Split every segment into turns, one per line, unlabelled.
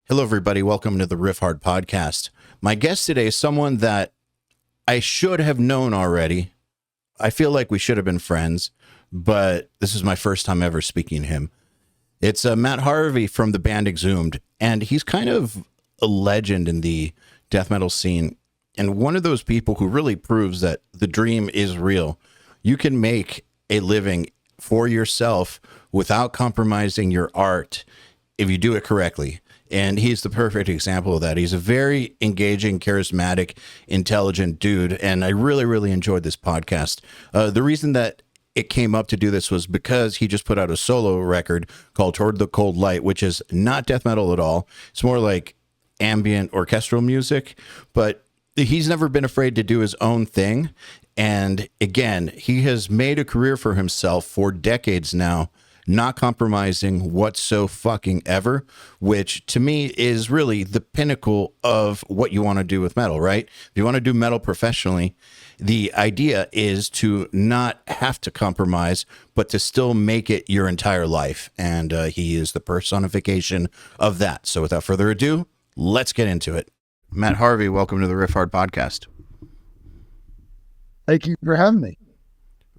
Hello, everybody. Welcome to the Riffhard Podcast. My guest today is someone that I should have known already. I feel like we should have been friends, but this is my first time ever speaking to him. It's Matt Harvey from the band Exhumed, and he's kind of a legend in the death metal scene, and one of those people who really proves that the dream is real. You can make a living for yourself without compromising your art if you do it correctly. And he's the perfect example of that. He's a very engaging, charismatic, intelligent dude. And I really enjoyed this podcast. The reason that it came up to do this was because he just put out a solo record called Toward the Cold Light, which is not death metal at all. It's more like ambient orchestral music, but he's never been afraid to do his own thing. And again, he has made a career for himself for decades now, not compromising whatsoever, which to me is really the pinnacle of what you want to do with metal, right? If you want to do metal professionally, the idea is to not have to compromise, but to still make it your entire life. And he is the personification of that. So without further ado, let's get into it. Matt Harvey, welcome to the Riffhard Podcast.
Thank you for having me.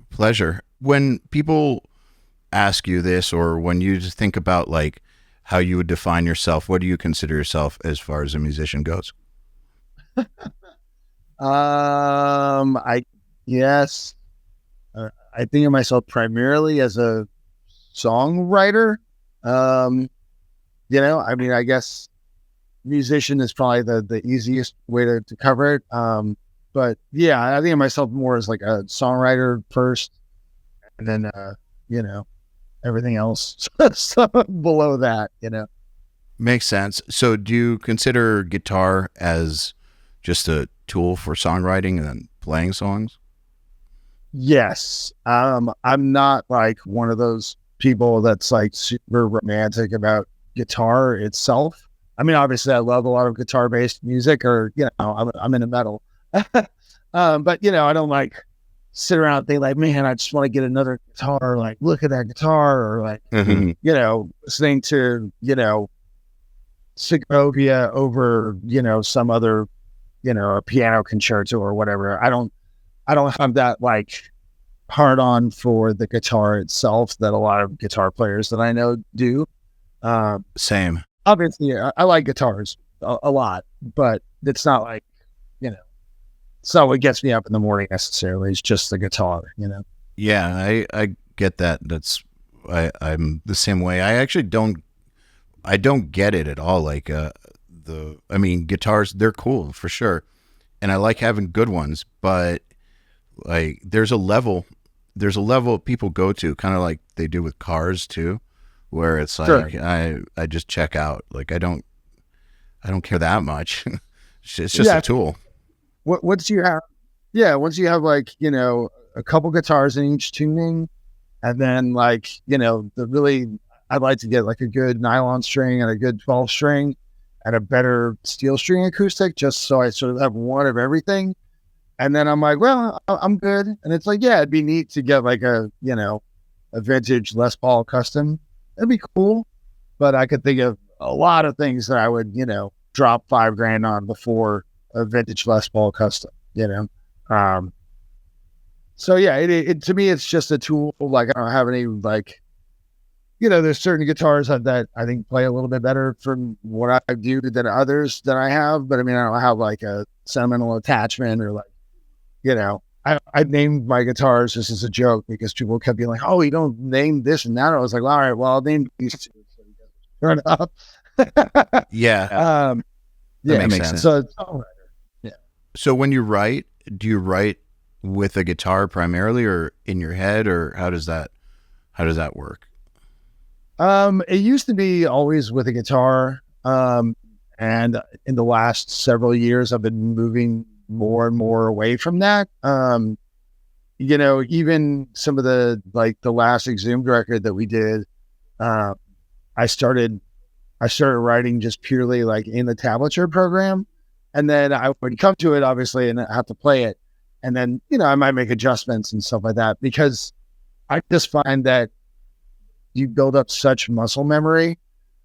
Pleasure. When people ask you this, or when you just think about like how you would define yourself, what do you consider yourself as far as a musician goes?
I guess I think of myself primarily as a songwriter. I guess musician is probably the easiest way to cover it. But yeah, I think of myself more as like a songwriter first, and then everything else below that,
Makes sense. So do you consider guitar as just a tool for songwriting and then playing songs?
Yes. I'm not like one of those people that's like super romantic about guitar itself. I mean, obviously I love a lot of guitar based music, or, I'm into metal, but I don't like sit around and think like, man, I just want to get another guitar, like look at that guitar, or like, listening to, Segovia over, some other, a piano concerto or whatever. I don't have that like hard on for the guitar itself that a lot of guitar players that I know do.
Same.
Obviously, I like guitars a lot, but it's not like, it's not what gets me up in the morning necessarily. It's just the guitar,
Yeah, I get that. I'm the same way. I actually don't get it at all. Like guitars, they're cool for sure. And I like having good ones, but like there's a level people go to, kind of like they do with cars too, where it's like, sure, I just check out. Like I don't care that much. It's just a tool.
Once you have like, a couple guitars in each tuning, and then like, I'd like to get like a good nylon string and a good 12 string and a better steel string acoustic, just so I sort of have one of everything. And then I'm like, well, I'm good. And it's like, yeah, it'd be neat to get like a vintage Les Paul custom. That'd be cool. But I could think of a lot of things that I would, drop $5,000 on before a vintage Les Paul custom, So yeah, it to me, it's just a tool. Like I don't have any like, there's certain guitars that I think play a little bit better from what I do than others that I have. But I mean, I don't have like a sentimental attachment or like, I named my guitars just as a joke because people kept being like, oh, you don't name this and that. I was like, well, all right, well, I'll name these two. So you guys turn up.
Yeah.
That makes sense. So it's all right. Yeah.
So when you write, do you write with a guitar primarily or in your head, or how does that work?
It used to be always with a guitar. And in the last several years, I've been moving more and more away from that. Even some of the last Exhumed record that we did, I started writing just purely like in the tablature program. And then I would come to it obviously and have to play it. And then, I might make adjustments and stuff like that, because I just find that you build up such muscle memory.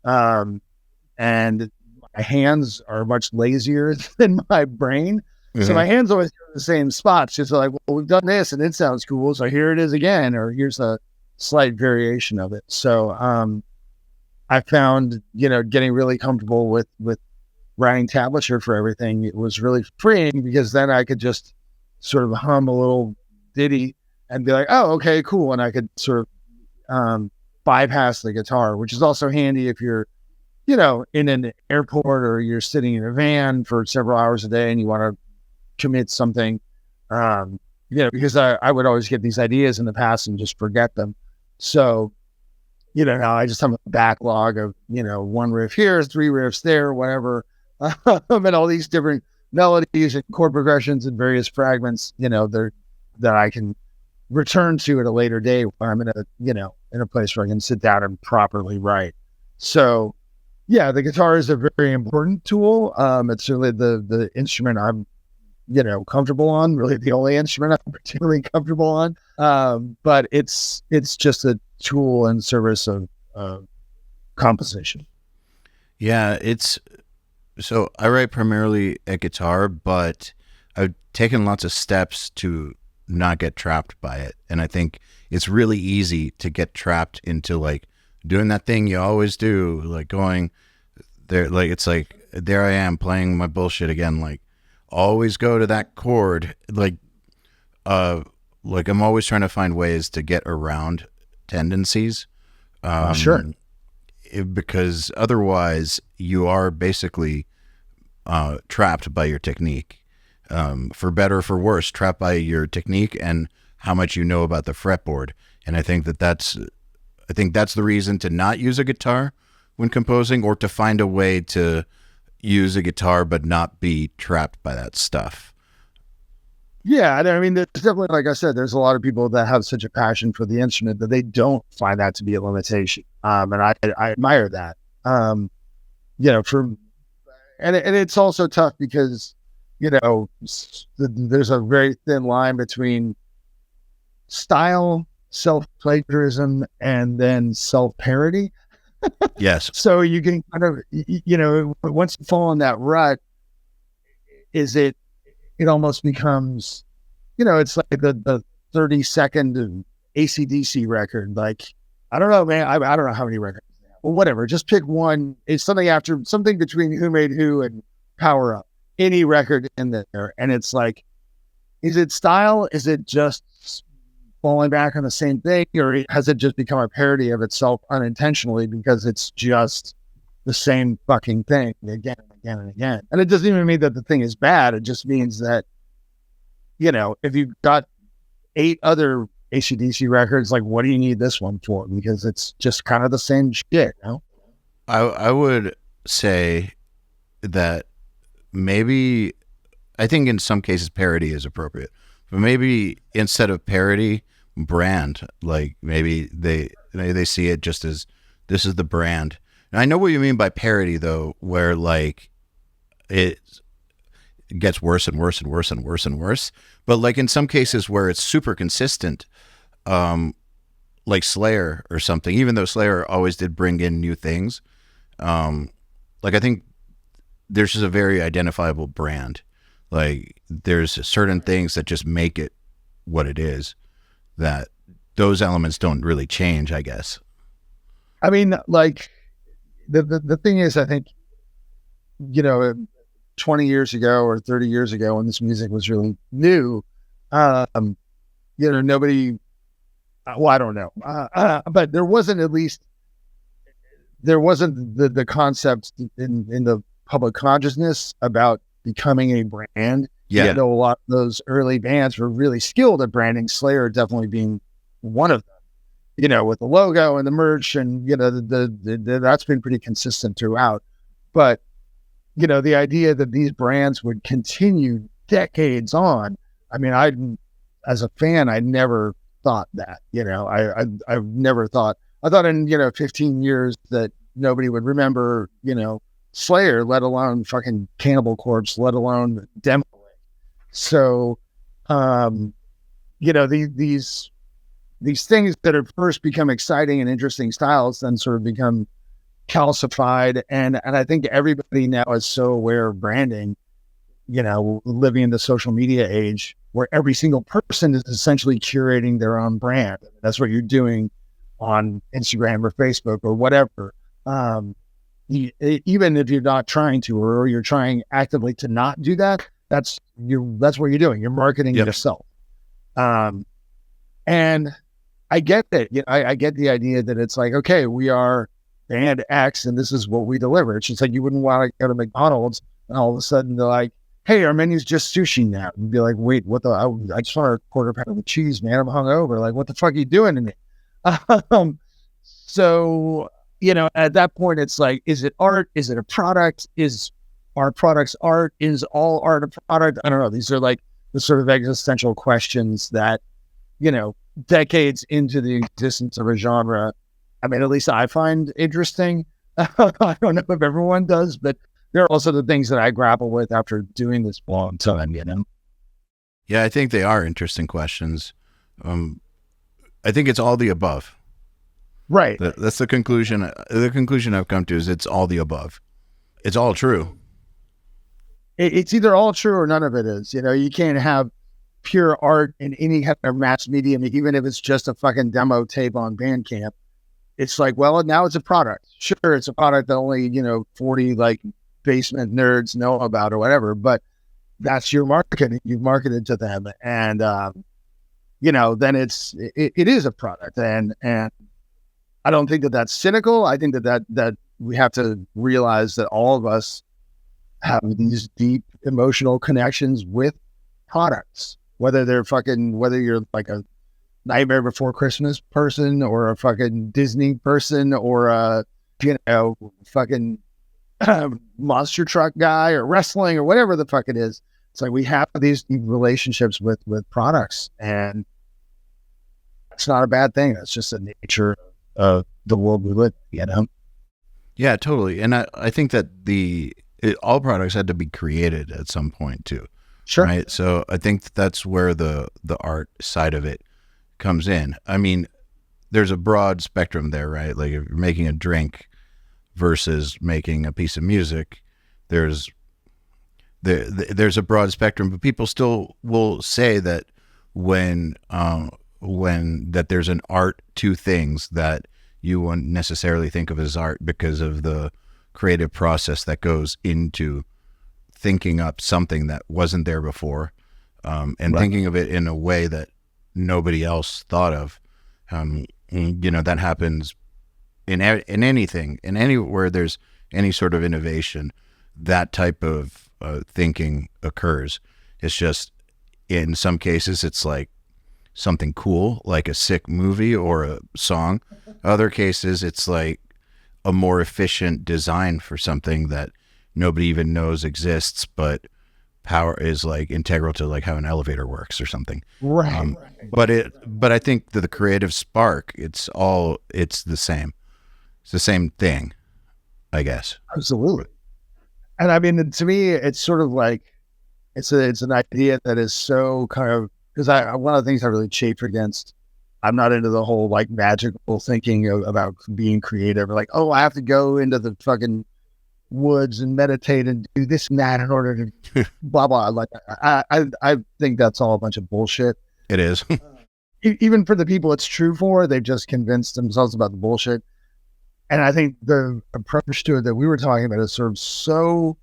And my hands are much lazier than my brain.
Mm-hmm.
So my hands always go to the same spots. Just like, well, we've done this and it sounds cool. So here it is again, or here's a slight variation of it. So I found, getting really comfortable with writing tablature for everything. It was really freeing because then I could just sort of hum a little ditty and be like, oh, okay, cool. And I could sort of bypass the guitar, which is also handy if you're, in an airport or you're sitting in a van for several hours a day and you want to commit something, because I would always get these ideas in the past and just forget them. So, now I just have a backlog of, one riff here, 3 riffs there, whatever, and all these different melodies and chord progressions and various fragments, that I can return to at a later day when I'm in a place where I can sit down and properly write. So, yeah, the guitar is a very important tool. It's really the instrument I'm, comfortable on, really the only instrument I'm particularly comfortable on. But it's just a tool in service of composition.
Yeah, so I write primarily a guitar, but I've taken lots of steps to not get trapped by it. And I think it's really easy to get trapped into like doing that thing you always do, like going there, like it's like, there I am playing my bullshit again, like always go to that chord, like I'm always trying to find ways to get around tendencies.
Sure.
Because otherwise you are basically trapped by your technique, for better or for worse, trapped by your technique and how much you know about the fretboard. And I think that's the reason to not use a guitar when composing, or to find a way to use a guitar but not be trapped by that stuff.
Yeah, I mean, there's definitely, like I said, there's a lot of people that have such a passion for the instrument that they don't find that to be a limitation. And I admire that. And it's also tough because, there's a very thin line between style, self-plagiarism, and then self-parody.
Yes.
So you can kind of, once you fall in that rut, it almost becomes, it's like the 30-second ACDC record. Like, I don't know, man. I don't know how many records. Well, whatever. Just pick one. It's something between Who Made Who and Power Up. Any record in there. And it's like, is it style? Is it just falling back on the same thing? Or has it just become a parody of itself unintentionally because it's just the same fucking thing again and again and again? And it doesn't even mean that the thing is bad. It just means that, if you've got 8 other AC/DC records, like, what do you need this one for? Because it's just kind of the same shit,
I would say that maybe, I think in some cases parody is appropriate, but maybe instead of parody, brand. Like maybe they see it just as, this is the brand. And I know what you mean by parody though, where like it gets worse and worse and worse and worse and worse. But like in some cases where it's super consistent, like Slayer or something, even though Slayer always did bring in new things, like I think there's just a very identifiable brand. Like there's certain things that just make it what it is, that those elements don't really change, I guess.
I mean, like the thing is, I think, 20 years ago or 30 years ago when this music was really new, nobody, well, I don't know, but there wasn't the concept in the public consciousness about becoming a brand.
Yeah.
A lot of those early bands were really skilled at branding, Slayer definitely being one of them, with the logo and the merch and, that's been pretty consistent throughout. But, the idea that these brands would continue decades on, I mean, as a fan, I never thought that, I've never thought, I thought in, 15 years that nobody would remember, Slayer, let alone fucking Cannibal Corpse, let alone Demo. So, these things that have first become exciting and interesting styles then sort of become calcified. And I think everybody now is so aware of branding, living in the social media age where every single person is essentially curating their own brand. That's what you're doing on Instagram or Facebook or whatever. Even if you're not trying to, or you're trying actively to not do that, that's what you're doing. You're marketing yourself. And I get it. I get the idea that it's like, okay, we are band X and this is what we deliver. It's just like you wouldn't want to go to McDonald's and all of a sudden they're like, hey, our menu's just sushi now. You'd be like, wait, what I just want a quarter pound of cheese, man. I'm hungover. Like, what the fuck are you doing to me? So, at that point, it's like, is it art? Is it a product? Is our products art? Is all art a product? I don't know. These are like the sort of existential questions that, decades into the existence of a genre, I mean, at least I find interesting. I don't know if everyone does, but there are also the things that I grapple with after doing this long time,
Yeah, I think they are interesting questions. I think it's all the above.
Right.
That's the conclusion. The conclusion I've come to is it's all the above. It's all true.
It's either all true or none of it is. You can't have pure art in any kind of mass medium, even if it's just a fucking demo tape on Bandcamp. It's like, well, now it's a product. Sure, it's a product that only, 40 like basement nerds know about or whatever, but that's your marketing. You've marketed to them. And, then it is a product. And I don't think that that's cynical. I think that we have to realize that all of us have these deep emotional connections with products, whether you're like a Nightmare Before Christmas person or a fucking Disney person or a, fucking monster truck guy or wrestling or whatever the fuck it is. It's like we have these deep relationships with products, and it's not a bad thing. That's just the nature of the world we live in,
Yeah, totally. And I think that all products had to be created at some point too.
Sure.
Right. So I think that's where the art side of it comes in. I mean, there's a broad spectrum there, right? Like if you're making a drink versus making a piece of music, there's a broad spectrum, but people still will say that when that there's an art to things that you wouldn't necessarily think of as art because of the creative process that goes into thinking up something that wasn't there before, and right. Thinking of it in a way that nobody else thought of. That happens in anything, in anywhere there's any sort of innovation, that type of thinking occurs. It's just, in some cases, it's like something cool, like a sick movie or a song. Other cases, it's like a more efficient design for something that nobody even knows exists, but power is like integral to like how an elevator works or something.
Right.
But I think that the creative spark, it's the same. It's the same thing, I guess.
Absolutely. And I mean, to me, it's sort of like, it's an idea that is so kind of, because one of the things I really chafe against, I'm not into the whole like magical thinking about being creative, or like, oh, I have to go into the fucking woods and meditate and do this and that in order to blah blah. Like I think that's all a bunch of bullshit.
It is.
Even for the people it's true for, they've just convinced themselves about the bullshit. And I think the approach to it that we were talking about is sort of so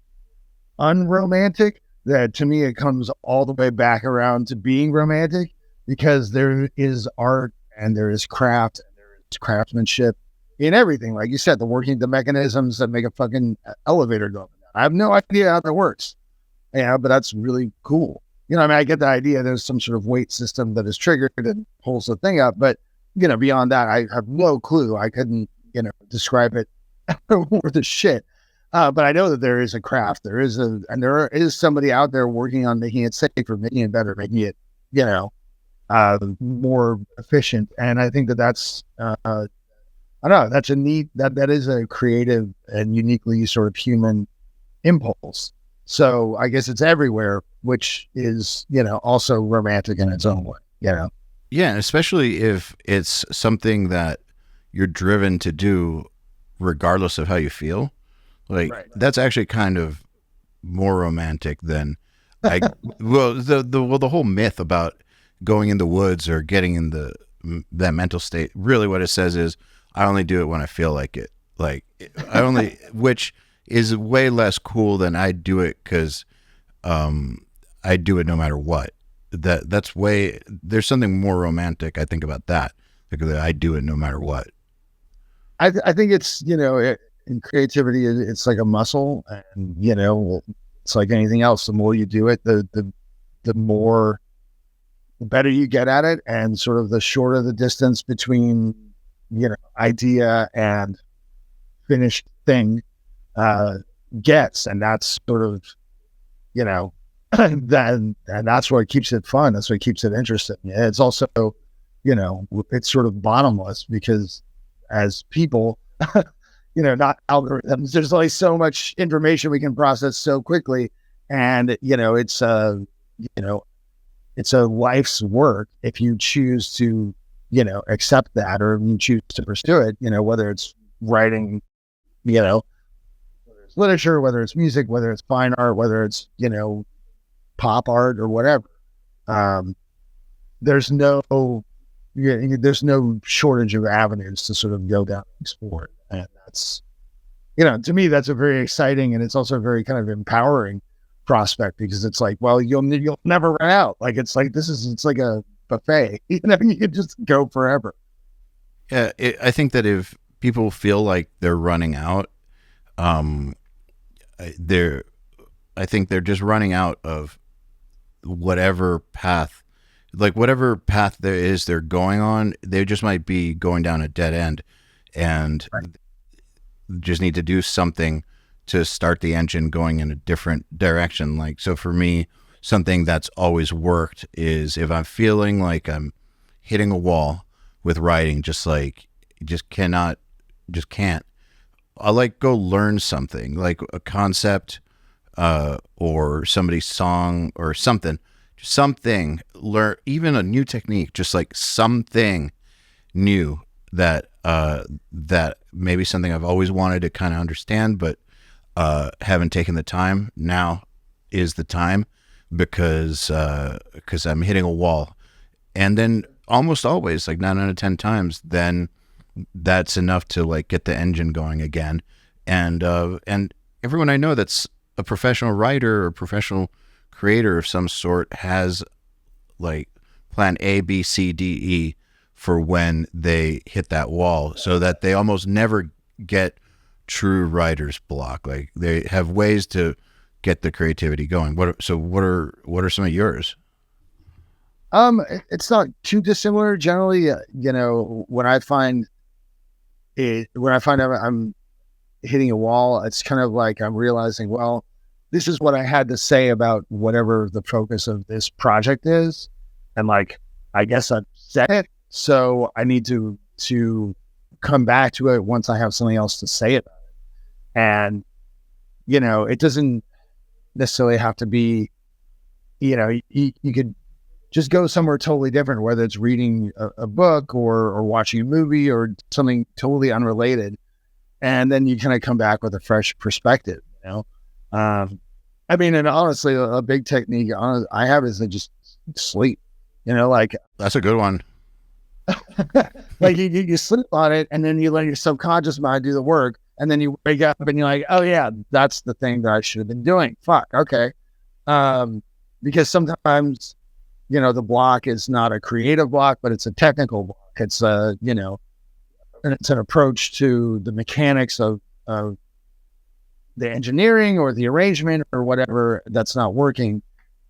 unromantic that to me it comes all the way back around to being romantic, because there is art and there is craft and there is craftsmanship in everything. Like you said, the mechanisms that make a fucking elevator go up and down. I have no idea how that works. Yeah, but that's really cool. I get the idea there's some sort of weight system that is triggered and pulls the thing up, but beyond that, I have no clue. I couldn't, describe it worth a shit. But I know that there is a craft. There is somebody out there working on making it safer, making it better, making it, more efficient. And I think that's, I don't know, that's that is a creative and uniquely sort of human impulse. So I guess it's everywhere, which is, also romantic in its own way,
Yeah, especially if it's something that you're driven to do regardless of how you feel. Like that's actually kind of more romantic than the whole myth about going in the woods or getting in that mental state. Really what it says is I only do it when I feel like it. Like which is way less cool than I do it because I do it no matter what. There's something more romantic, I think, about that. Like I do it no matter what.
I think it's, in creativity, it's like a muscle, and, it's like anything else. The more you do it, the better you get at it, and sort of the shorter the distance between, idea and finished thing gets. And that's sort of, and that's what keeps it fun. That's what keeps it interesting. It's also, it's sort of bottomless because as people, not algorithms, there's only so much information we can process so quickly. And, it's a life's work if you choose to, accept that, or you choose to pursue it, whether it's writing, whether it's literature, whether it's music, whether it's fine art, whether it's, pop art or whatever. There's no shortage of avenues to sort of go down and explore it. And that's, to me, that's a very exciting, and it's also a very kind of empowering prospect, because it's like, well, you'll never run out. Like, it's like, it's like a buffet, you can just go forever.
Yeah. I think that if people feel like they're running out, I think they're just running out of whatever path there is they're going on. They just might be going down a dead end, and just need to do something to start the engine going in a different direction. Like, so for me, something that's always worked is if I'm feeling like I'm hitting a wall with writing, just can't, I'll like go learn something, like a concept, or somebody's song or something, learn even a new technique, just like something new that maybe something I've always wanted to kind of understand, but haven't taken the time. Now is the time, because I'm hitting a wall. And then almost always, like 9 out of 10 times, then that's enough to like get the engine going again. And everyone I know that's a professional writer or professional creator of some sort has like plan A, B, C, D, E for when they hit that wall, so that they almost never get true writer's block. Like, they have ways to get the creativity going. What are some of yours?
It's not too dissimilar. Generally, when I find I'm hitting a wall, it's kind of like I'm realizing, well, this is what I had to say about whatever the focus of this project is. And like, I guess I've said it, so I need to come back to it once I have something else to say about it. And, it doesn't necessarily have to be, you could just go somewhere totally different, whether it's reading a book or watching a movie or something totally unrelated. And then you kind of come back with a fresh perspective, and honestly, a big technique I have is to just sleep, like.
That's a good one.
Like you sleep on it, and then you let your subconscious mind do the work, and then you wake up and you're like, oh yeah, that's the thing that I should have been doing. Fuck. Okay. Because sometimes, the block is not a creative block, but it's a technical block. It's and it's an approach to the mechanics of the engineering or the arrangement or whatever that's not working.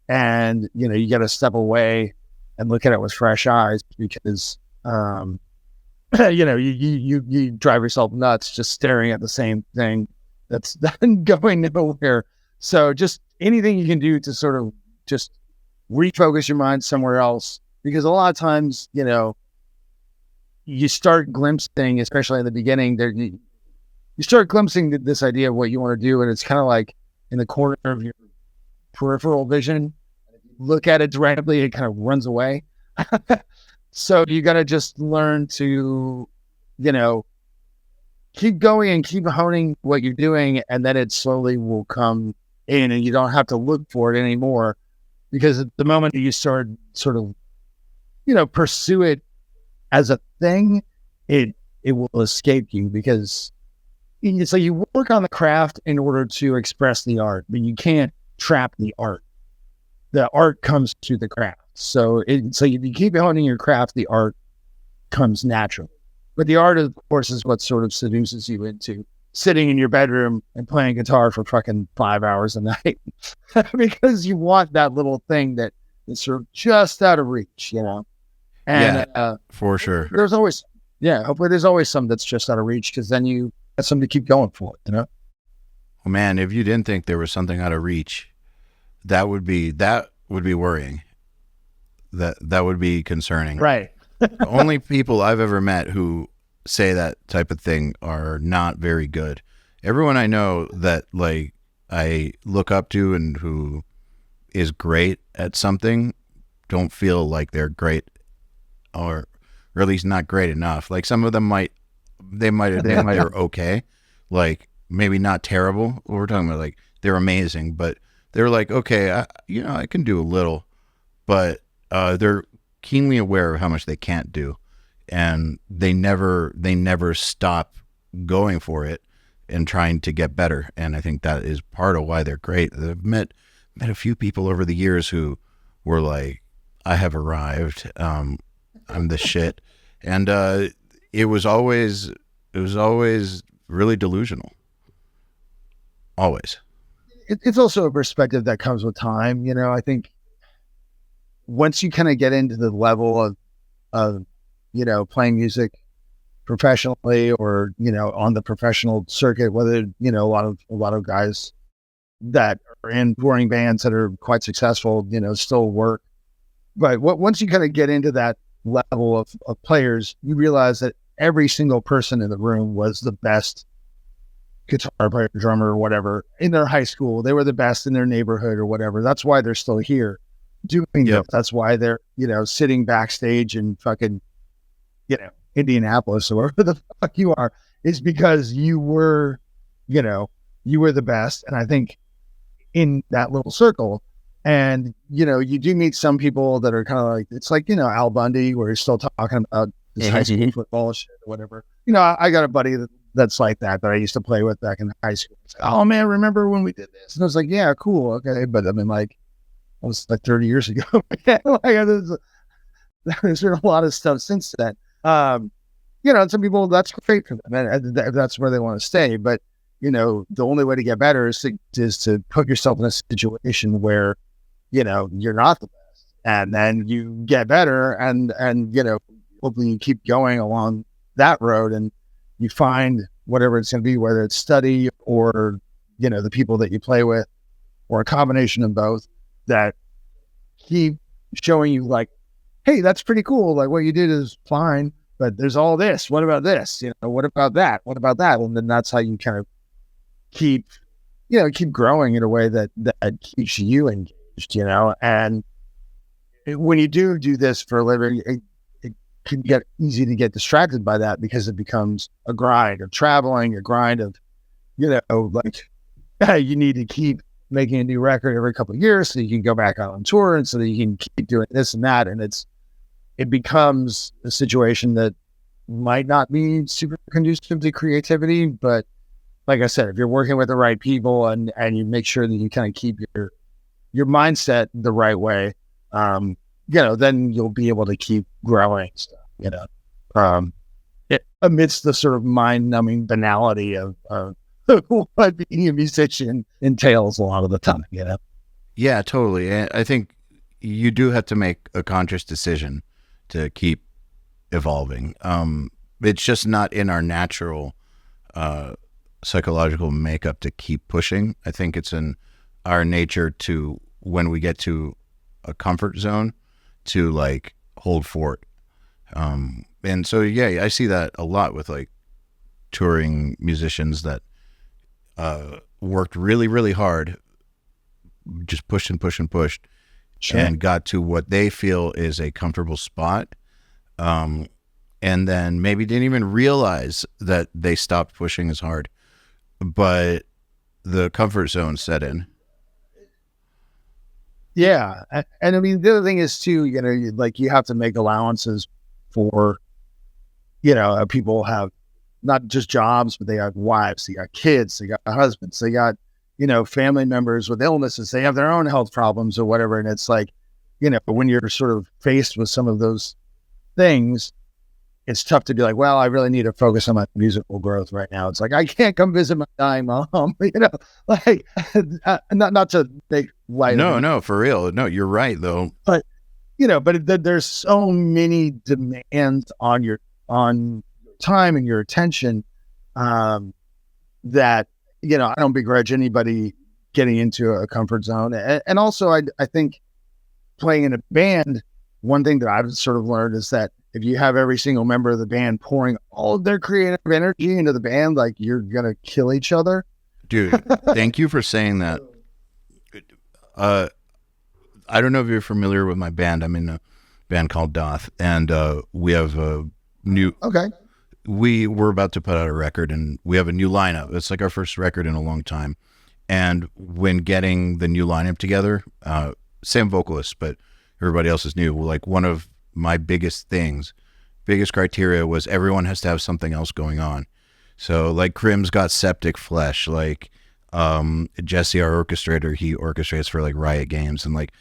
And, you got to step away and look at it with fresh eyes, because, you drive yourself nuts just staring at the same thing that's going nowhere. So just anything you can do to sort of just refocus your mind somewhere else, because a lot of times, you start glimpsing, especially in the beginning, you start glimpsing this idea of what you want to do, and it's kind of like in the corner of your peripheral vision. If you look at it directly, it kind of runs away. So you got to just learn to, keep going and keep honing what you're doing, and then it slowly will come in, and you don't have to look for it anymore. Because at the moment you start sort of, pursue it as a thing, it will escape you, because it's like you work on the craft in order to express the art, but you can't trap the art. The art comes to the craft. So if you keep honing your craft, the art comes naturally. But the art, of course, is what sort of seduces you into sitting in your bedroom and playing guitar for fucking 5 hours a night because you want that little thing that is sort of just out of reach, And
for sure.
There's always, hopefully there's always some that's just out of reach, because then you got something to keep going for,
Well, man, if you didn't think there was something out of reach, that would be worrying. That would be concerning.
Right.
The only people I've ever met who say that type of thing are not very good. Everyone I know that like I look up to and who is great at something don't feel like they're great, or at least not great enough. Like some of them might are okay, like maybe not terrible. What we're talking about, like they're amazing, but they're like, okay, I can do a little, but they're keenly aware of how much they can't do, and they never stop going for it and trying to get better. And I think that is part of why they're great. I've met a few people over the years who were like, I have arrived, I'm the shit, and it was always really delusional. Always.
It's also a perspective that comes with time. I think once you kind of get into the level of playing music professionally, or on the professional circuit, whether a lot of guys that are in touring bands that are quite successful, still work. But once you kind of get into that level of players, you realize that every single person in the room was the best guitar player, drummer, or whatever in their high school. They were the best in their neighborhood or whatever. That's why they're still here doing it. That's why they're, sitting backstage in fucking, Indianapolis or wherever the fuck you are, is because you were the best. And I think in that little circle, and, you do meet some people that are kind of like, it's like, Al Bundy, where he's still talking about his high school football shit or whatever. I got a buddy that's like that I used to play with back in high school. It's like, oh man, remember when we did this? And I was like, yeah, cool. Okay. But I mean, like, that was like 30 years ago. There's been a lot of stuff since then. Some people, that's great for them, and that's where they want to stay. But, the only way to get better is to put yourself in a situation where, you're not the best, and then you get better, and hopefully you keep going along that road, and you find whatever it's going to be, whether it's study or, the people that you play with, or a combination of both, that keep showing you like, hey, that's pretty cool. Like what you did is fine, but there's all this. What about this? What about that? What about that? And then that's how you kind of keep growing in a way that keeps you engaged, and when you do this for a living, it can get easy to get distracted by that, because it becomes a grind of traveling, a grind of, like you need to keep making a new record every couple of years so you can go back out on tour, and so that you can keep doing this and that. And it becomes a situation that might not be super conducive to creativity. But like I said, if you're working with the right people and you make sure that you kind of keep your mindset the right way, then you'll be able to keep growing stuff, amidst the sort of mind-numbing banality of what being a musician entails a lot of the time,
Yeah, totally. And I think you do have to make a conscious decision to keep evolving. It's just not in our natural psychological makeup to keep pushing. I think it's in our nature to, when we get to a comfort zone, to like hold fort. And so, yeah, I see that a lot with like touring musicians that worked really, really hard, just pushed and pushed and pushed, sure, and got to what they feel is a comfortable spot. and then maybe didn't even realize that they stopped pushing as hard, but the comfort zone set in.
Yeah. And I mean, the other thing is too, you have to make allowances for, people have not just jobs, but they have wives, they got kids, they got husbands, they got, family members with illnesses, they have their own health problems or whatever. And it's like, when you're sort of faced with some of those things, it's tough to be like, well, I really need to focus on my musical growth right now. It's like, I can't come visit my dying mom, like not to make light.
No, for real. No, you're right though.
But, there's so many demands on your time and your attention, that, I don't begrudge anybody getting into a comfort zone. And also I think playing in a band, one thing that I've sort of learned is that if you have every single member of the band pouring all of their creative energy into the band, like, you're going to kill each other.
Dude, thank you for saying that. I don't know if you're familiar with my band. I'm in a band called Doth, and we have a new...
Okay.
We're about to put out a record, and we have a new lineup. It's like our first record in a long time. And when getting the new lineup together, same vocalist, but everybody else is new. Like, one of my biggest criteria was everyone has to have something else going on. So like Krim's got Septic Flesh, like Jesse, our orchestrator, he orchestrates for like Riot Games and like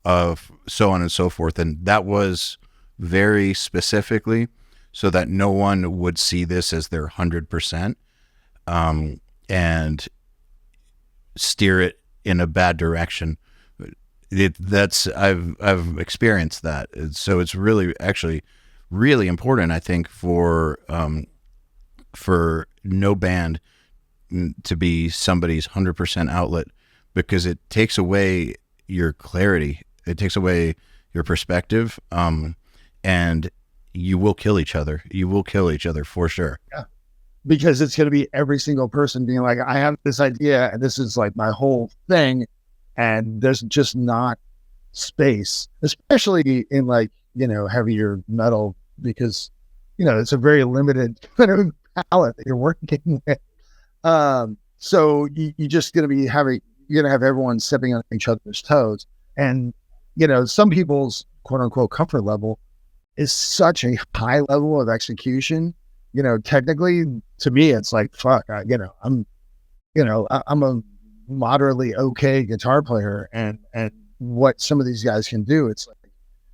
so on and so forth. And that was very specifically so that no one would see this as their 100% and steer it in a bad direction. I've experienced that. So it's really actually really important, I think, for no band to be somebody's 100% outlet, because it takes away your clarity. It takes away your perspective. And you will kill each other. You will kill each other for sure.
Yeah. Because it's going to be every single person being like, I have this idea and this is like my whole thing. And there's just not space, especially in like, heavier metal, because, it's a very limited kind of palette that you're working with. So you're just going to be you're going to have everyone stepping on each other's toes. And, some people's quote unquote comfort level is such a high level of execution. Technically to me, it's like, fuck, I'm a moderately okay guitar player, and what some of these guys can do, it's like,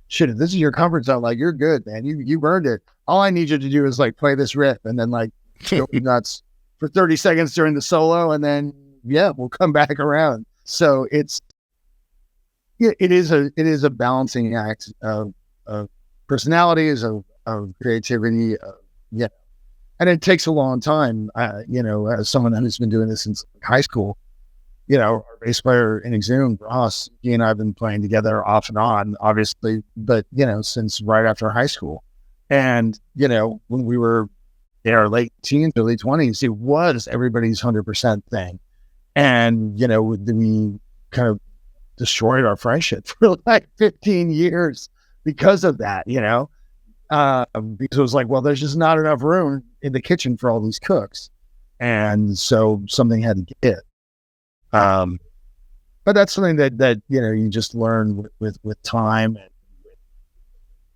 shit, if this is your comfort zone, like, you're good, man. You earned it. All I need you to do is like play this riff and then like go nuts for 30 seconds during the solo, and then we'll come back around. So it is a balancing act of personalities, of creativity, and it takes a long time. As someone who's been doing this since high school, our bass player in Exhumed, Ross, he and I have been playing together off and on, obviously, but, since right after high school. And, when we were in our late teens, early 20s, it was everybody's 100% thing. And, we kind of destroyed our friendship for like 15 years because of that, because it was like, well, there's just not enough room in the kitchen for all these cooks. And so something had to give. But that's something that you just learn with time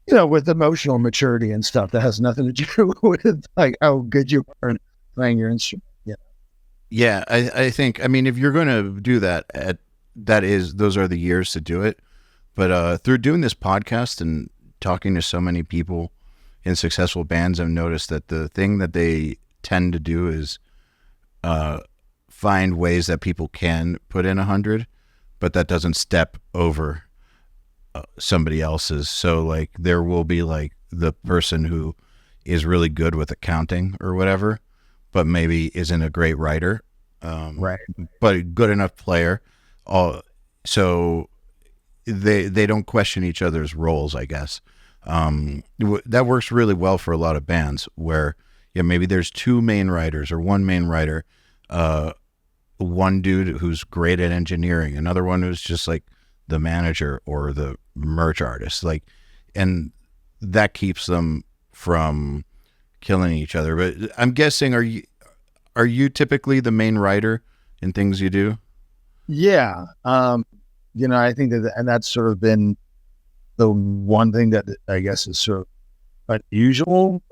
and with emotional maturity and stuff that has nothing to do with like how good you are in playing your instrument.
Yeah, I think, if you're going to do that, those are the years to do it. But through doing this podcast and talking to so many people in successful bands, I've noticed that the thing that they tend to do is find ways that people can put in 100, but that doesn't step over somebody else's. So like there will be like the person who is really good with accounting or whatever, but maybe isn't a great writer,
right?
But a good enough player. So they don't question each other's roles, I guess. That works really well for a lot of bands where maybe there's two main writers or one main writer, one dude who's great at engineering, another one who's just like the manager or the merch artist, like, and that keeps them from killing each other. But I'm guessing, are you typically the main writer in things you do?
Yeah. I think and that's sort of been the one thing that I guess is sort of unusual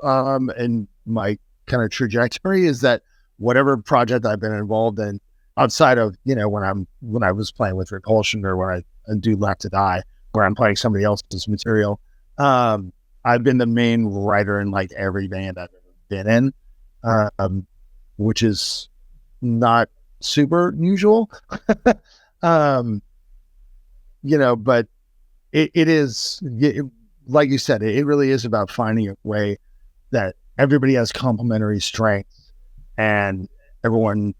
in my kind of trajectory, is that whatever project I've been involved in outside of, when I was playing with Repulsion, or when I do Left to Die, where I'm playing somebody else's material, I've been the main writer in like every band I've ever been in, which is not super usual. But it is, like you said, it really is about finding a way that everybody has complementary strengths, and everyone,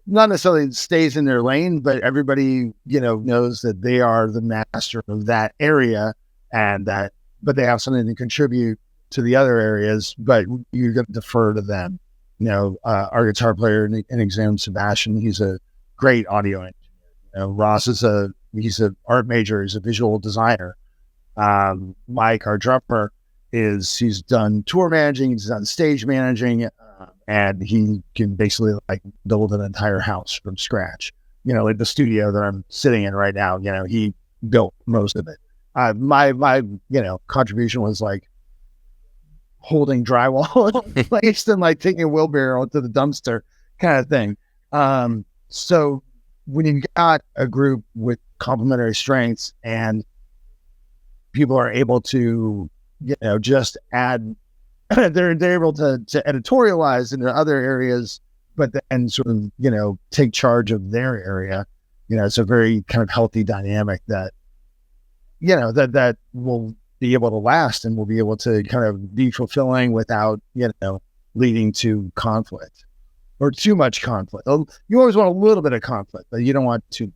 not necessarily stays in their lane, but everybody, knows that they are the master of that area, but they have something to contribute to the other areas, but you're going to defer to them. Our guitar player in Exhumed, Sebastian, he's a great audio engineer. Ross he's an art major, he's a visual designer. Mike, our drummer, he's done tour managing, he's done stage managing, and he can basically like build an entire house from scratch. Like the studio that I'm sitting in right now, he built most of it. My contribution was like holding drywall in place and like taking a wheelbarrow to the dumpster kind of thing. So when you got a group with complementary strengths and people are able to, just add, they're able to editorialize into other areas, but then sort of, take charge of their area. It's a very kind of healthy dynamic that, that will be able to last and will be able to kind of be fulfilling without, leading to conflict or too much conflict. You always want a little bit of conflict, but you don't want too.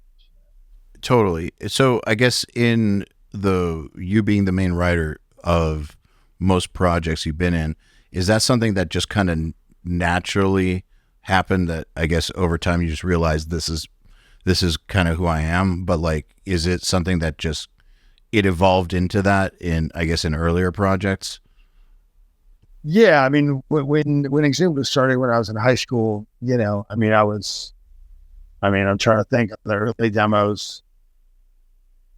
Totally. So I guess in you being the main writer of most projects you've been in, is that something that just kind of naturally happened, that I guess over time you just realized this is kind of who I am? But like, is it something that just it evolved into that in earlier projects?
Yeah, I mean, when Exhumed was starting when I was in high school, I'm trying to think of the early demos.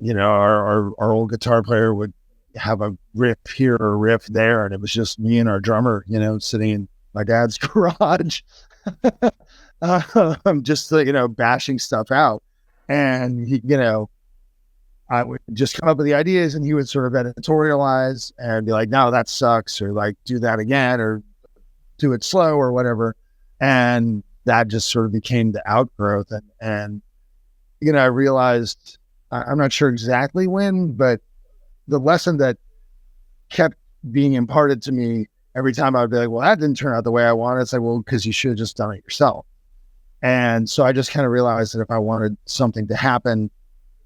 Our old guitar player would have a riff here or a riff there, and it was just me and our drummer, sitting in my dad's garage, just bashing stuff out, and he, I would just come up with the ideas, and he would sort of editorialize and be like, no, that sucks, or like, do that again, or do it slow, or whatever. And that just sort of became the outgrowth. And I realized, I'm not sure exactly when, but the lesson that kept being imparted to me every time I would be like, well, that didn't turn out the way I wanted. It's like, well, because you should have just done it yourself. And so I just kind of realized that if I wanted something to happen,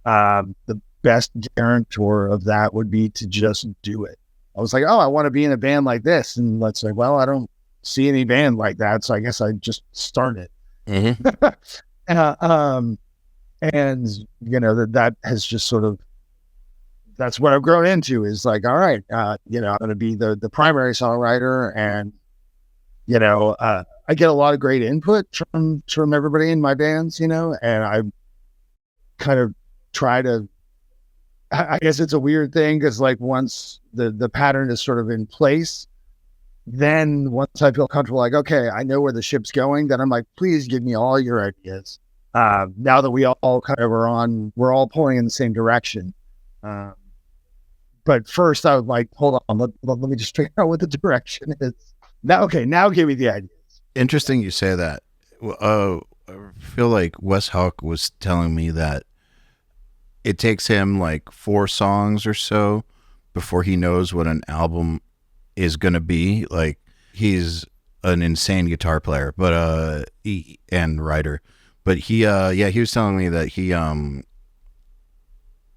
the best guarantor of that would be to just do it. I was like, oh, I want to be in a band like this. And let's say, well, I don't see any band like that. So I guess I just started. Mm-hmm. And that has just sort of, that's what I've grown into, is like, all right, I'm going to be the primary songwriter, and, I get a lot of great input from everybody in my bands, and I kind of try to, I guess it's a weird thing, because like once the pattern is sort of in place, then once I feel comfortable, like, okay, I know where the ship's going, then I'm like, please give me all your ideas. Now that we all kind of we're all pulling in the same direction. But first I would like, hold on, let me just figure out what the direction is. Now give me the ideas.
Interesting you say that. I feel like Wes Hawk was telling me that it takes him like 4 songs or so before he knows what an album is going to be. Like, he's an insane guitar player, but and writer. But he was telling me that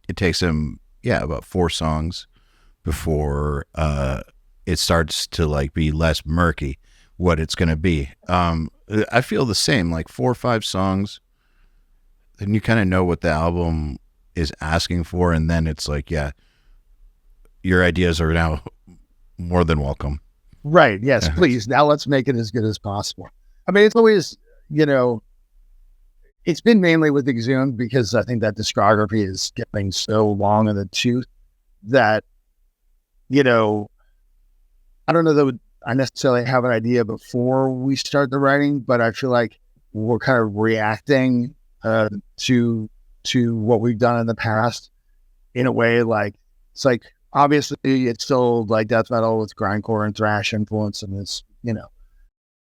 it takes him about 4 songs before it starts to like be less murky what it's going to be. I feel the same, like 4 or 5 songs, then you kind of know what the album is asking for, and then it's like, your ideas are now more than welcome.
Right. Yes, please. Now let's make it as good as possible. I mean, it's always, it's been mainly with Exhumed because I think that discography is getting so long in the tooth that, I don't know that I necessarily have an idea before we start the writing, but I feel like we're kind of reacting to what we've done in the past in a way like, it's like, obviously it's still like death metal with grindcore and thrash influence, and it's,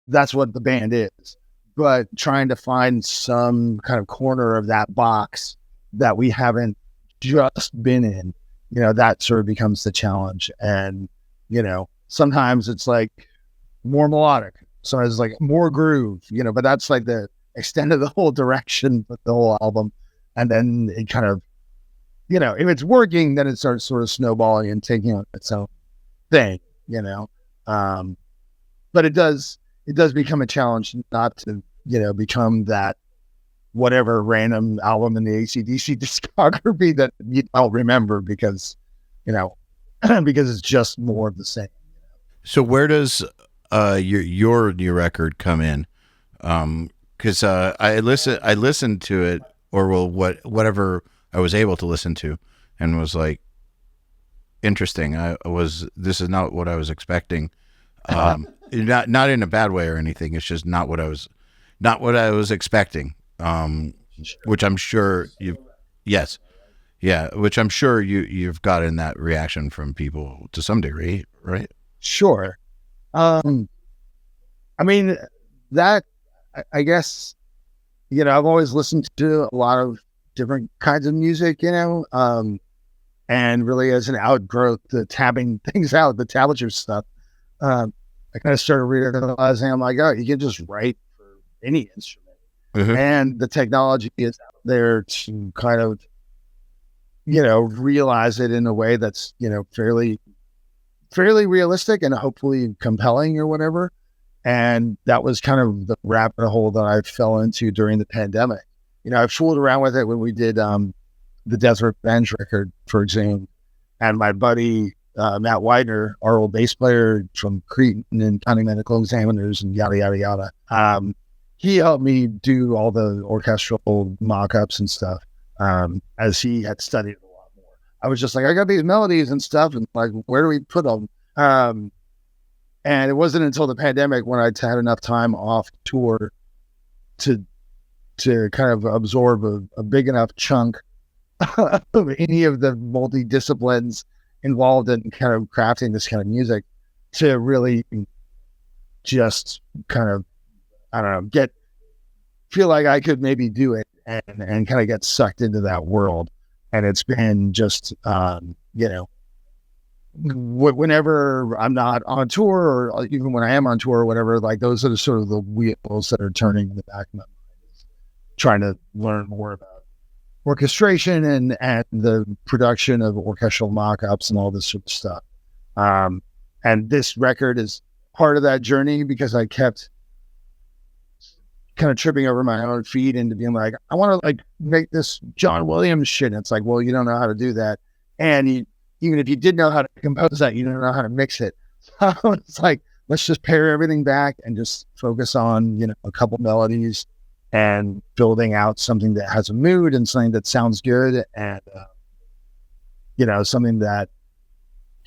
that's what the band is. But trying to find some kind of corner of that box that we haven't just been in, that sort of becomes the challenge. And, sometimes it's like more melodic. Sometimes it's like more groove, but that's like the extent of the whole direction of the whole album. And then it kind of, if it's working, then it starts sort of snowballing and taking on its own thing, but it does become a challenge not to, become that whatever random album in the ACDC discography that you don't remember because it's just more of the same.
So where does your new record come in? Because I listened to it, or whatever I was able to listen to, and was like, interesting. This is not what I was expecting. Not in a bad way or anything. It's just not what I was expecting. Which I'm sure which I'm sure you've gotten that reaction from people to some degree, right?
Sure. I mean, that, I guess, I've always listened to a lot of different kinds of music, and really as an outgrowth to tabbing things out, the tablature stuff, I kind of started realizing, I'm like, oh, you can just write for any instrument. Mm-hmm. And the technology is out there to kind of, realize it in a way that's, fairly realistic and hopefully compelling or whatever. And that was kind of the rabbit hole that I fell into during the pandemic. I fooled around with it when we did the Death Revenge record for Exhumed, and my buddy Matt Widener, our old bass player from Cretan and County Medical Examiners and yada yada yada, he helped me do all the orchestral mock-ups and stuff, as he had studied a lot more. I was just like, I got these melodies and stuff, and like, where do we put them? And it wasn't until the pandemic when I'd had enough time off tour to kind of absorb a big enough chunk of any of the multi-disciplines involved in kind of crafting this kind of music to really just kind of, I don't know, feel like I could maybe do it and kind of get sucked into that world. And it's been just, whenever I'm not on tour, or even when I am on tour or whatever, like those are the sort of the wheels that are turning in the back of my mind, trying to learn more about orchestration and the production of orchestral mock-ups and all this sort of stuff. And this record is part of that journey because I kept kind of tripping over my own feet into being like, I want to like make this John Williams shit. And it's like, well, you don't know how to do that. And even if you did know how to compose that, you don't know how to mix it. So it's like, let's just pare everything back and just focus on, a couple melodies and building out something that has a mood and something that sounds good and, something that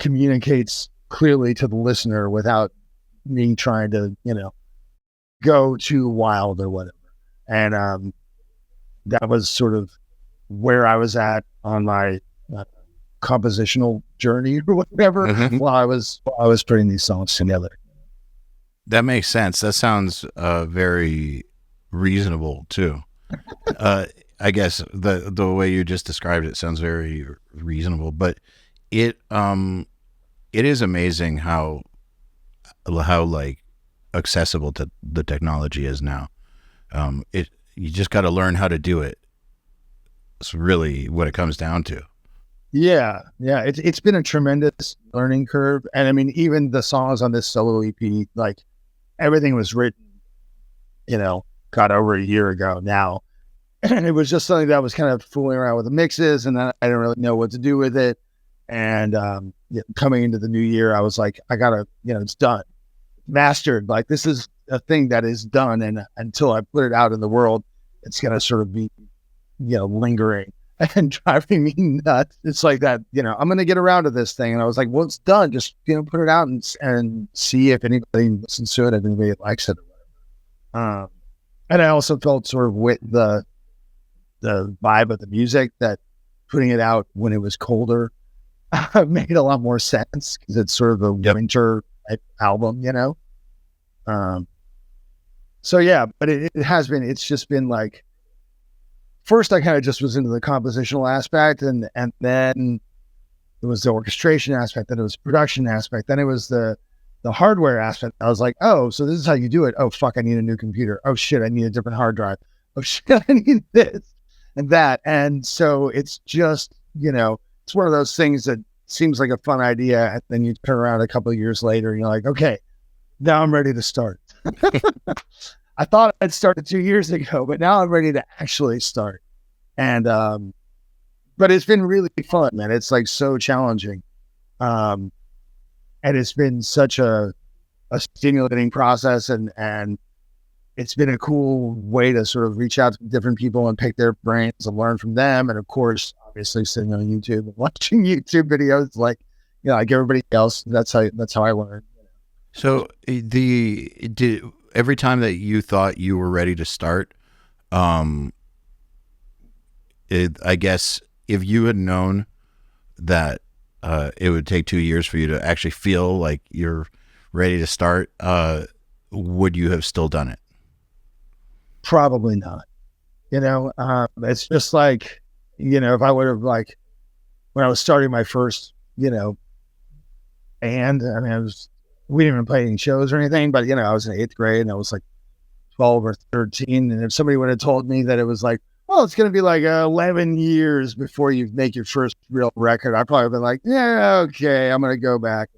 communicates clearly to the listener without me trying to, go too wild or whatever. And that was sort of where I was at on my compositional journey or whatever, mm-hmm. while I was putting these songs together.
That makes sense. That sounds very reasonable too. I guess the way you just described it sounds very reasonable, but it is amazing how like accessible to the technology is now. You just got to learn how to do it. It's really what it comes down to.
Yeah. It's been a tremendous learning curve, and I mean, even the songs on this solo EP, like everything was written, got over a year ago now. And it was just something that was kind of fooling around with the mixes, and then I didn't really know what to do with it. And, coming into the new year, I was like, I gotta, it's done, mastered. Like this is a thing that is done, and until I put it out in the world, it's gonna sort of be, lingering and driving me nuts. It's like that, I'm gonna get around to this thing, and I was like, well, it's done. Just put it out and see if anybody listens to it, if anybody likes it, or whatever. And I also felt sort of with the vibe of the music that putting it out when it was colder made a lot more sense, because it's sort of a winter type album, So yeah, but it's just been like, first I kind of just was into the compositional aspect, and then it was the orchestration aspect, then it was the production aspect, then it was the hardware aspect. I was like, oh, so this is how you do it. Oh fuck, I need a new computer. Oh shit, I need a different hard drive. Oh shit, I need this and that. And so it's just, it's one of those things that seems like a fun idea, and then you turn around a couple of years later and you're like, okay, now I'm ready to start. I thought I'd started 2 years ago, but now I'm ready to actually start. And, but it's been really fun, man. It's like so challenging. And it's been such a stimulating process, and it's been a cool way to sort of reach out to different people and pick their brains and learn from them. And of course, obviously sitting on YouTube and watching YouTube videos, like everybody else, that's how I learn.
So every time that you thought you were ready to start, I guess if you had known that it would take 2 years for you to actually feel like you're ready to start, would you have still done it?
Probably not. It's just like, if I would have, like, when I was starting my first, band, I mean, we didn't even play any shows or anything, but, I was in 8th grade and I was like 12 or 13. And if somebody would have told me that it was like, well, it's going to be like 11 years before you make your first real record, I'd probably have been like, yeah, okay, I'm going to go back.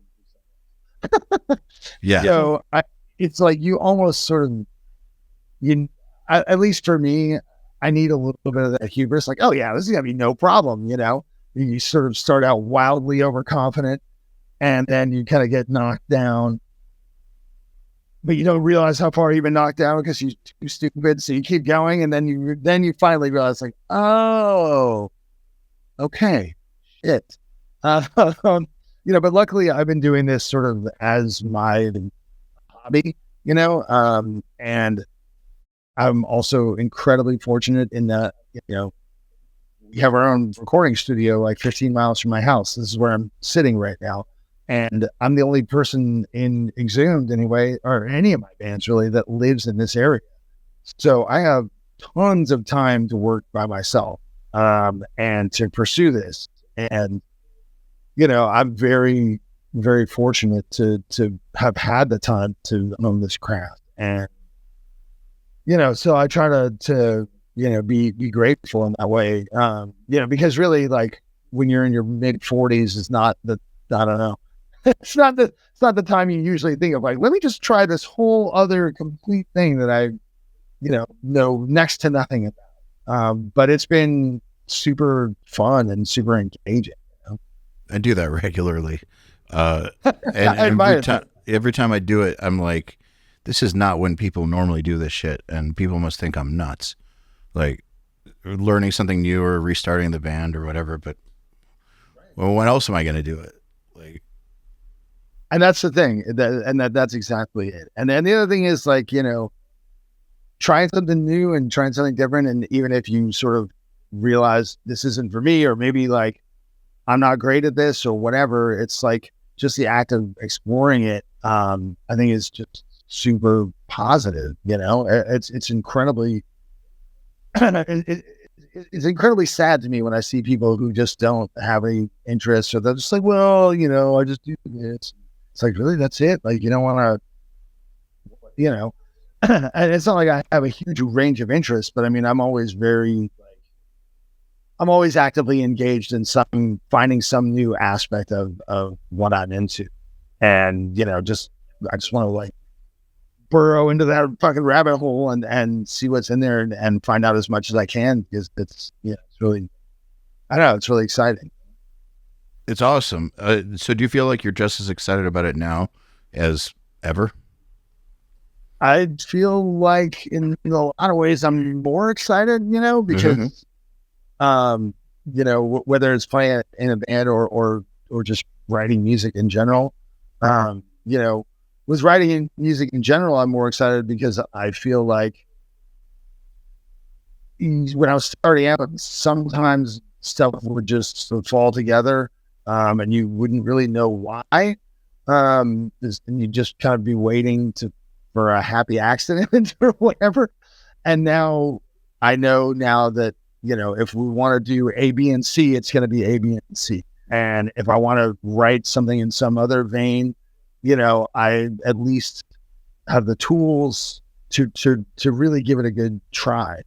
Yeah.
So it's like you almost sort of, at least for me, I need a little bit of that hubris. Like, oh yeah, this is going to be no problem. You sort of start out wildly overconfident, and then you kind of get knocked down, but you don't realize how far you've been knocked down because you're too stupid. So you keep going, and then you finally realize, like, oh, okay, shit. But luckily I've been doing this sort of as my hobby, and I'm also incredibly fortunate in that, we have our own recording studio like 15 miles from my house. This is where I'm sitting right now. And I'm the only person in Exhumed anyway, or any of my bands really, that lives in this area. So I have tons of time to work by myself, and to pursue this. And, I'm very, very fortunate to have had the time to own this craft. And, so I try to be grateful in that way. Because really, like, when you're in your mid 40s, is not I don't know. It's not the time you usually think of, like, let me just try this whole other complete thing that I, know next to nothing about. But it's been super fun and super engaging.
I do that regularly. And
I
every time I do it, I'm like, this is not when people normally do this shit, and people must think I'm nuts. Like, learning something new or restarting the band or whatever. But well, when else am I going to do it? Like,
and that's the thing, that's exactly it. And then the other thing is, like, trying something new and trying something different. And even if you sort of realize this isn't for me, or maybe like I'm not great at this or whatever, it's like just the act of exploring it. I think is just super positive. It's incredibly, it's incredibly sad to me when I see people who just don't have any interest, or they're just like, well, I just do this. It's like, really, that's it? Like, you don't want to, and it's not like I have a huge range of interests, but I mean, I'm always actively engaged in finding some new aspect of what I'm into. And, I just want to, like, burrow into that fucking rabbit hole and see what's in there and find out as much as I can, because it's, it's really, I don't know, it's really exciting.
It's awesome. So do you feel like you're just as excited about it now as ever?
I feel like in a lot of ways I'm more excited, because, whether it's playing in a band or just writing music in general, with writing music in general, I'm more excited because I feel like when I was starting out, sometimes stuff would just sort of fall together, and you wouldn't really know why. And you just kind of be waiting for a happy accident or whatever. And now I know that, if we want to do A, B, and C, it's going to be A, B, and C. And if I want to write something in some other vein, I at least have the tools to really give it a good try.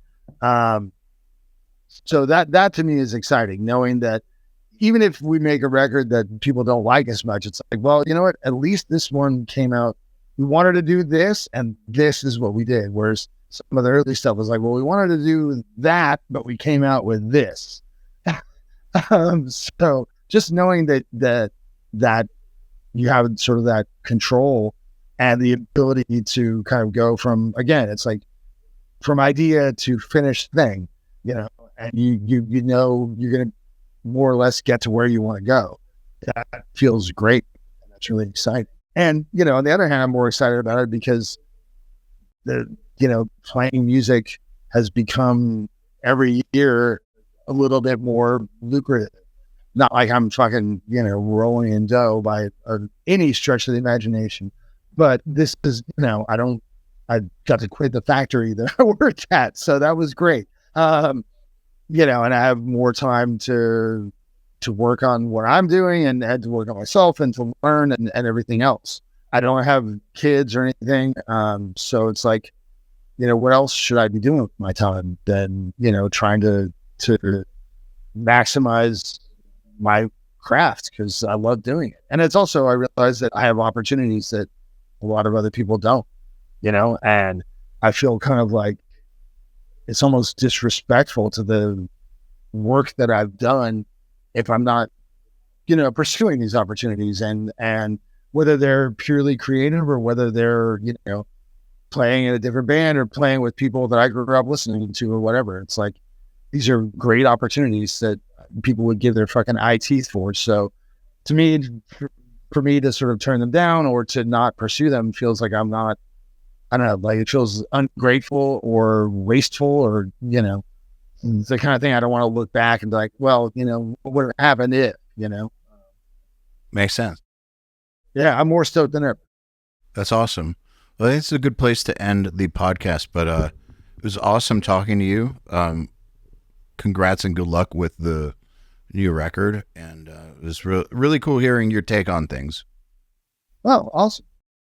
So that to me is exciting, knowing that even if we make a record that people don't like as much, it's like, well, you know what? At least this one came out. We wanted to do this, and this is what we did. Whereas some of the early stuff was like, well, we wanted to do that, but we came out with this. So just knowing that you have sort of that control and the ability to kind of go from, again, it's like from idea to finished thing, and you know you're going to more or less get to where you want to go. That feels great. And that's really exciting. And, on the other hand, I'm more excited about it because playing music has become every year a little bit more lucrative. Not like I'm fucking, rolling in dough by any stretch of the imagination, but this is, I got to quit the factory that I worked at. So that was great. And I have more time to work on what I'm doing and to work on myself and to learn and everything else. I don't have kids or anything. So it's like, what else should I be doing with my time than, trying to maximize my craft because I love doing it. And it's also, I realize that I have opportunities that a lot of other people don't, and I feel kind of like it's almost disrespectful to the work that I've done if I'm not, pursuing these opportunities and whether they're purely creative or whether they're, playing in a different band or playing with people that I grew up listening to or whatever. It's like, these are great opportunities that people would give their fucking eye teeth for. So to me, for me to sort of turn them down or to not pursue them feels like I'm not, I don't know, like it feels ungrateful or wasteful or, it's the kind of thing I don't want to look back and be like, well, what would happen if,
Makes sense.
Yeah, I'm more stoked than ever.
That's awesome. Well, I think it's a good place to end the podcast, but it was awesome talking to you. Congrats and good luck with the new record. And it was really cool hearing your take on things.
Oh, awesome.